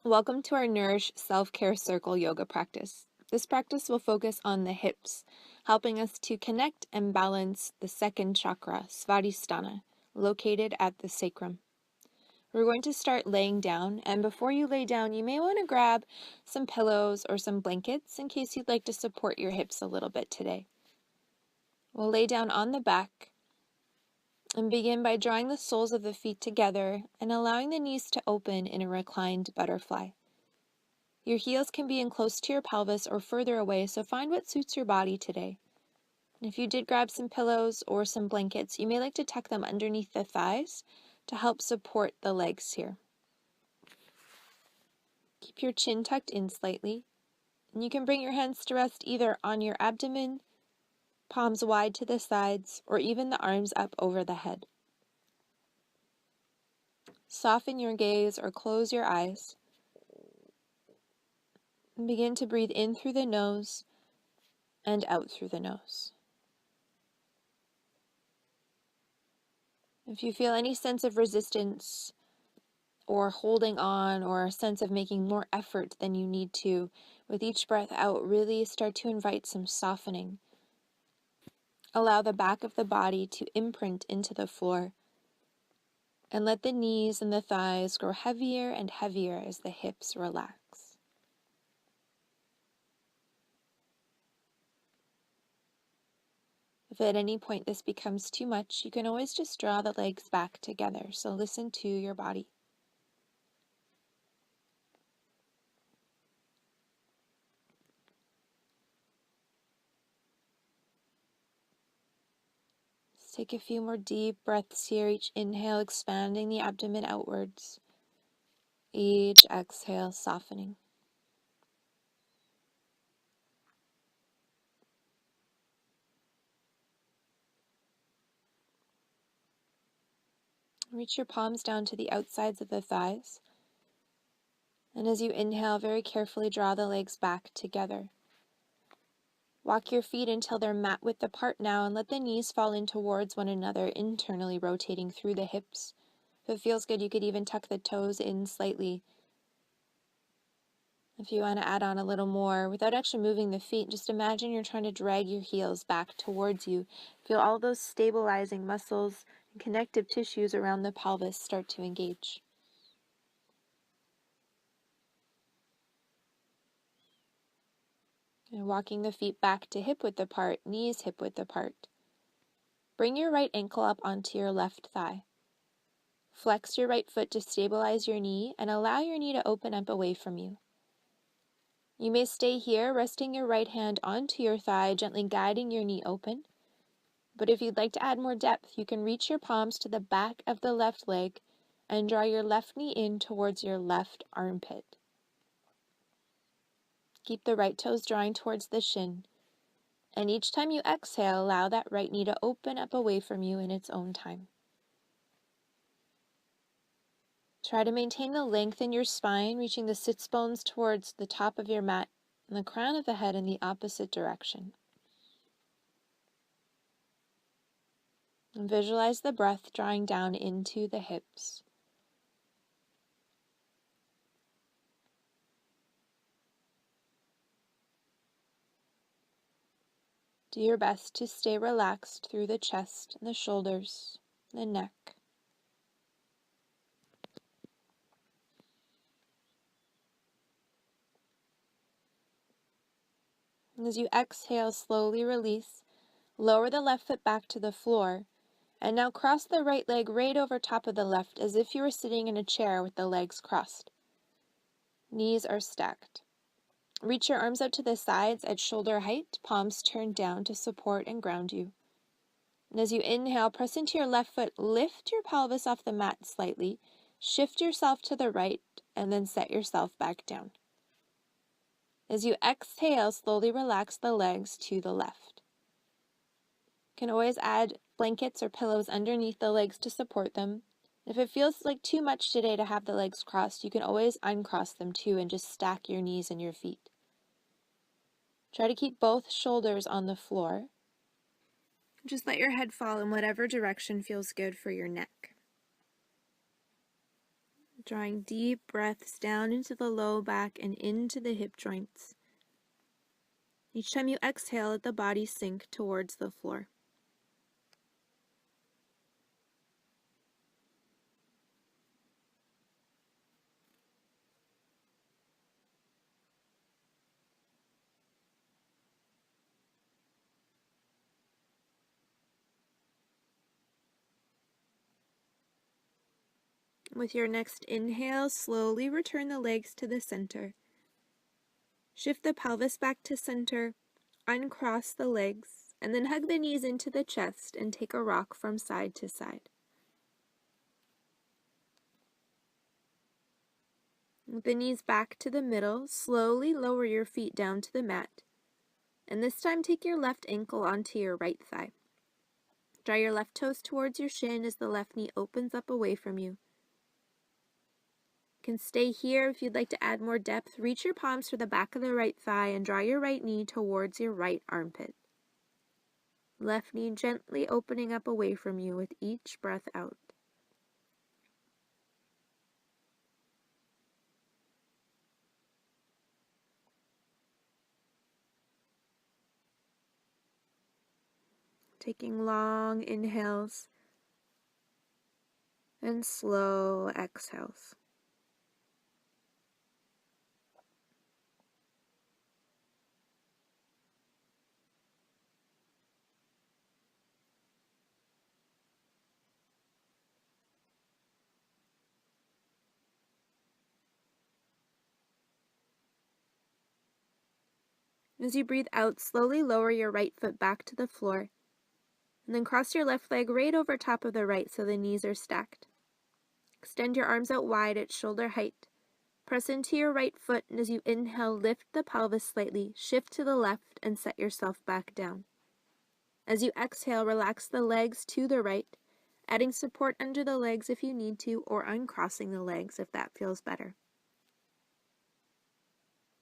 Welcome to our Nourish Self-Care Circle yoga practice. This practice will focus on the hips, helping us to connect and balance the second chakra, Svadhisthana, located at the sacrum. We're going to start laying down, and before you lay down, you may want to grab some pillows or some blankets in case you'd like to support your hips a little bit today. We'll lay down on the back and begin by drawing the soles of the feet together and allowing the knees to open in a reclined butterfly. Your heels can be in close to your pelvis or further away, so find what suits your body today. And if you did grab some pillows or some blankets, you may like to tuck them underneath the thighs to help support the legs here. Keep your chin tucked in slightly, and you can bring your hands to rest either on your abdomen, palms wide to the sides, or even the arms up over the head. Soften your gaze or close your eyes. And begin to breathe in through the nose and out through the nose. If you feel any sense of resistance or holding on or a sense of making more effort than you need to, with each breath out, really start to invite some softening. Allow the back of the body to imprint into the floor, and let the knees and the thighs grow heavier and heavier as the hips relax. If at any point this becomes too much, you can always just draw the legs back together, so listen to your body. Let's take a few more deep breaths here. Each inhale, expanding the abdomen outwards. Each exhale, softening. Reach your palms down to the outsides of the thighs. And as you inhale, very carefully draw the legs back together. Walk your feet until they're mat width apart now, and let the knees fall in towards one another, internally rotating through the hips. If it feels good, you could even tuck the toes in slightly. If you want to add on a little more, without actually moving the feet, just imagine you're trying to drag your heels back towards you. Feel all those stabilizing muscles and connective tissues around the pelvis start to engage. And walking the feet back to hip width apart, knees hip width apart. Bring your right ankle up onto your left thigh. Flex your right foot to stabilize your knee and allow your knee to open up away from you. You may stay here, resting your right hand onto your thigh, gently guiding your knee open. But if you'd like to add more depth, you can reach your palms to the back of the left leg and draw your left knee in towards your left armpit. Keep the right toes drawing towards the shin. And each time you exhale, allow that right knee to open up away from you in its own time. Try to maintain the length in your spine, reaching the sits bones towards the top of your mat and the crown of the head in the opposite direction. And visualize the breath drawing down into the hips. Do your best to stay relaxed through the chest and the shoulders, the neck. And as you exhale, slowly release. Lower the left foot back to the floor. And now cross the right leg right over top of the left as if you were sitting in a chair with the legs crossed. Knees are stacked. Reach your arms out to the sides at shoulder height, palms turned down to support and ground you. And as you inhale, press into your left foot, lift your pelvis off the mat slightly, shift yourself to the right, and then set yourself back down. As you exhale, slowly relax the legs to the left. You can always add blankets or pillows underneath the legs to support them. If it feels like too much today to have the legs crossed, you can always uncross them too and just stack your knees and your feet. Try to keep both shoulders on the floor. Just let your head fall in whatever direction feels good for your neck. Drawing deep breaths down into the low back and into the hip joints. Each time you exhale, let the body sink towards the floor. With your next inhale, slowly return the legs to the center. Shift the pelvis back to center, uncross the legs, and then hug the knees into the chest and take a rock from side to side. With the knees back to the middle, slowly lower your feet down to the mat, and this time take your left ankle onto your right thigh. Draw your left toes towards your shin as the left knee opens up away from you. You can stay here if you'd like to add more depth. Reach your palms for the back of the right thigh and draw your right knee towards your right armpit. Left knee gently opening up away from you with each breath out. Taking long inhales and slow exhales. As you breathe out, slowly lower your right foot back to the floor, and then cross your left leg right over top of the right so the knees are stacked. Extend your arms out wide at shoulder height. Press into your right foot, and as you inhale, lift the pelvis slightly, shift to the left, and set yourself back down. As you exhale, relax the legs to the right, adding support under the legs if you need to, or uncrossing the legs if that feels better.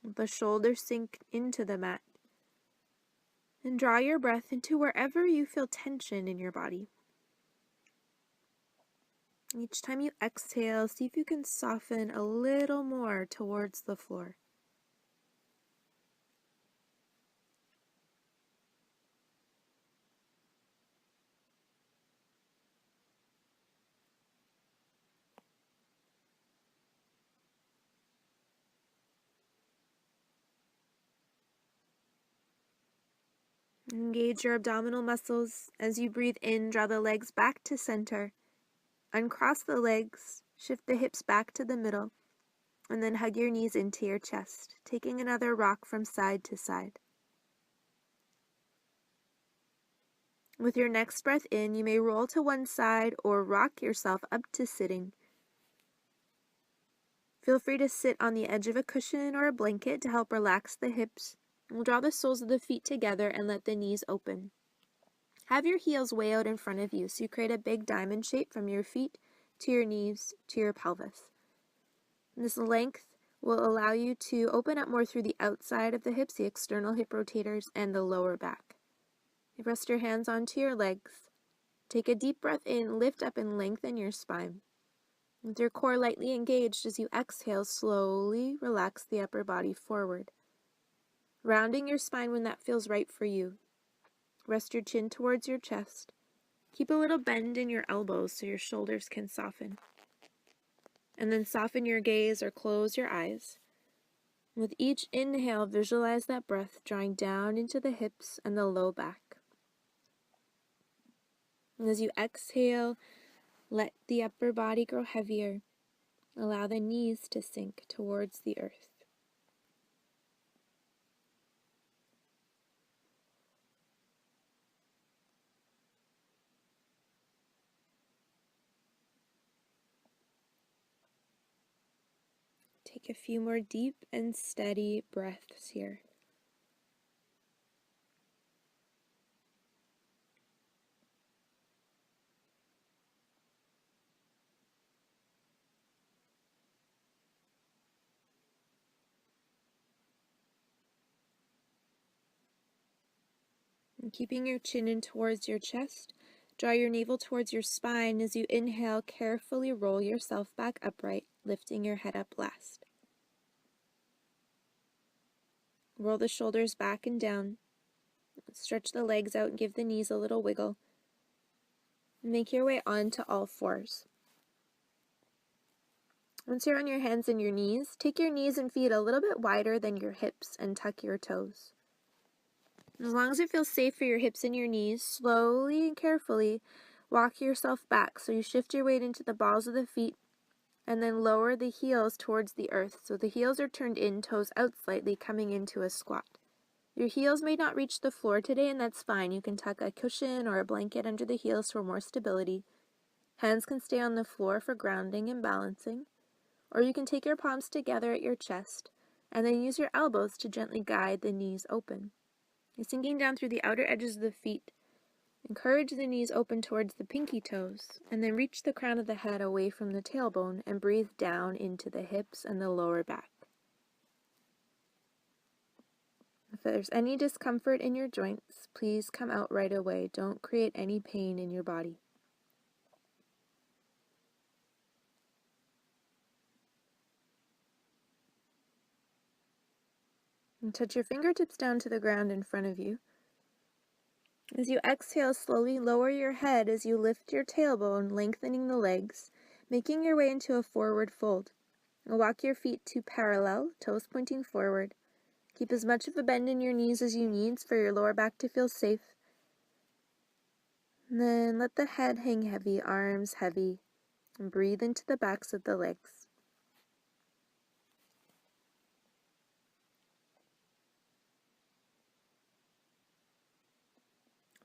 Let the shoulders sink into the mat, and draw your breath into wherever you feel tension in your body. Each time you exhale, see if you can soften a little more towards the floor. Engage your abdominal muscles. As you breathe in, draw the legs back to center. Uncross the legs, shift the hips back to the middle, and then hug your knees into your chest, taking another rock from side to side. With your next breath in, you may roll to one side or rock yourself up to sitting. Feel free to sit on the edge of a cushion or a blanket to help relax the hips. We'll draw the soles of the feet together and let the knees open. Have your heels way out in front of you so you create a big diamond shape from your feet to your knees to your pelvis. And this length will allow you to open up more through the outside of the hips, the external hip rotators, and the lower back. You rest your hands onto your legs. Take a deep breath in, lift up and lengthen your spine. With your core lightly engaged, as you exhale, slowly relax the upper body forward. Rounding your spine when that feels right for you. Rest your chin towards your chest. Keep a little bend in your elbows so your shoulders can soften. And then soften your gaze or close your eyes. With each inhale, visualize that breath drawing down into the hips and the low back. And as you exhale, let the upper body grow heavier. Allow the knees to sink towards the earth. Take a few more deep and steady breaths here. And keeping your chin in towards your chest, draw your navel towards your spine. As you inhale, carefully roll yourself back upright. lifting your head up last. Roll the shoulders back and down. Stretch the legs out and give the knees a little wiggle. Make your way onto all fours. Once you're on your hands and your knees, take your knees and feet a little bit wider than your hips and tuck your toes. As long as it feels safe for your hips and your knees, slowly and carefully walk yourself back so you shift your weight into the balls of the feet and then lower the heels towards the earth. So the heels are turned in, toes out slightly, coming into a squat. Your heels may not reach the floor today, and that's fine. You can tuck a cushion or a blanket under the heels for more stability. Hands can stay on the floor for grounding and balancing, or you can take your palms together at your chest and then use your elbows to gently guide the knees open. You're sinking down through the outer edges of the feet. Encourage the knees open towards the pinky toes, and then reach the crown of the head away from the tailbone and breathe down into the hips and the lower back. If there's any discomfort in your joints, please come out right away. Don't create any pain in your body. And touch your fingertips down to the ground in front of you. As you exhale, slowly lower your head as you lift your tailbone, lengthening the legs, making your way into a forward fold. And walk your feet to parallel, toes pointing forward. Keep as much of a bend in your knees as you need for your lower back to feel safe. And then let the head hang heavy, arms heavy, and breathe into the backs of the legs.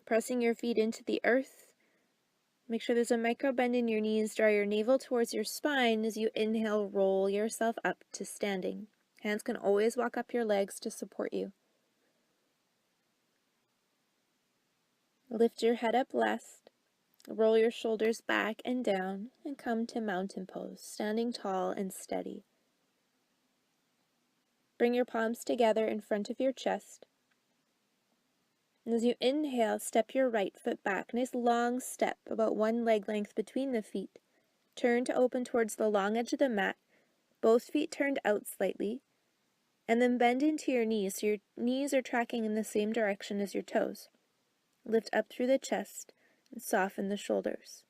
Pressing your feet into the earth. Make sure there's a micro bend in your knees. Draw your navel towards your spine as you inhale, roll yourself up to standing. Hands can always walk up your legs to support you. Lift your head up last. Roll your shoulders back and down and come to mountain pose, standing tall and steady. Bring your palms together in front of your chest. And as you inhale, step your right foot back. Nice long step, about one leg length between the feet. Turn to open towards the long edge of the mat, both feet turned out slightly, and then bend into your knees so your knees are tracking in the same direction as your toes. Lift up through the chest and soften the shoulders.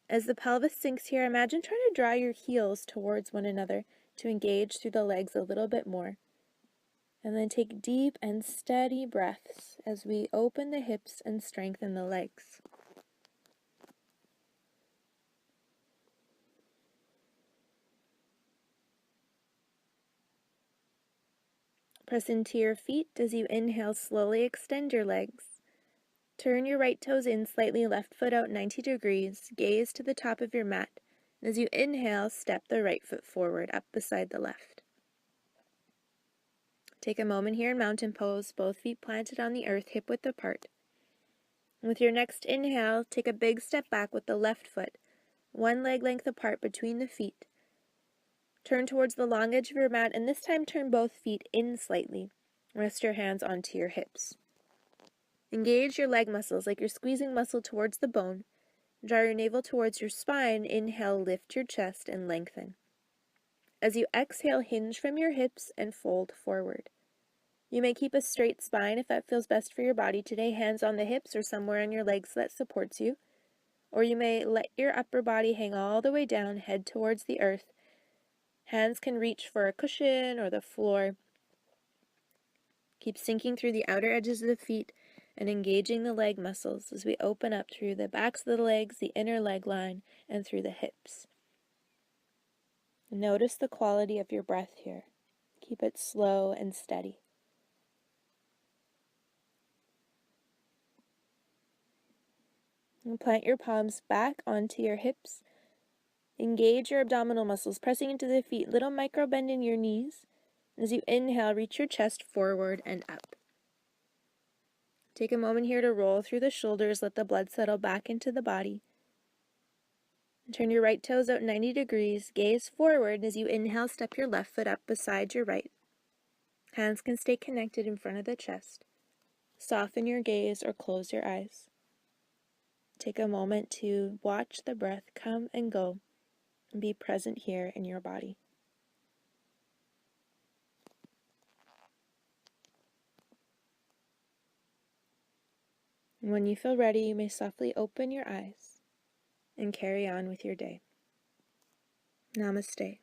As the pelvis sinks here, imagine trying to draw your heels towards one another to engage through the legs a little bit more. And then take deep and steady breaths as we open the hips and strengthen the legs. Press into your feet as you inhale, slowly extend your legs. Turn your right toes in slightly, left foot out 90 degrees. Gaze to the top of your mat. And as you inhale, step the right foot forward, up beside the left. Take a moment here in mountain pose, both feet planted on the earth, hip width apart. With your next inhale, take a big step back with the left foot, one leg length apart between the feet. Turn towards the long edge of your mat, and this time turn both feet in slightly. Rest your hands onto your hips. Engage your leg muscles like you're squeezing muscle towards the bone. Draw your navel towards your spine. Inhale, lift your chest and lengthen. As you exhale, hinge from your hips and fold forward. You may keep a straight spine if that feels best for your body today, hands on the hips or somewhere on your legs that supports you. Or you may let your upper body hang all the way down, head towards the earth. Hands can reach for a cushion or the floor. Keep sinking through the outer edges of the feet and engaging the leg muscles as we open up through the backs of the legs, the inner leg line, and through the hips. Notice the quality of your breath here. Keep it slow and steady. And plant your palms back onto your hips. Engage your abdominal muscles, pressing into the feet. Little micro bend in your knees. As you inhale, reach your chest forward and up. Take a moment here to roll through the shoulders. Let the blood settle back into the body. Turn your right toes out 90 degrees. Gaze forward. As you inhale, step your left foot up beside your right. Hands can stay connected in front of the chest. Soften your gaze or close your eyes. Take a moment to watch the breath come and go. and be present here in your body. When you feel ready, you may softly open your eyes and carry on with your day. Namaste.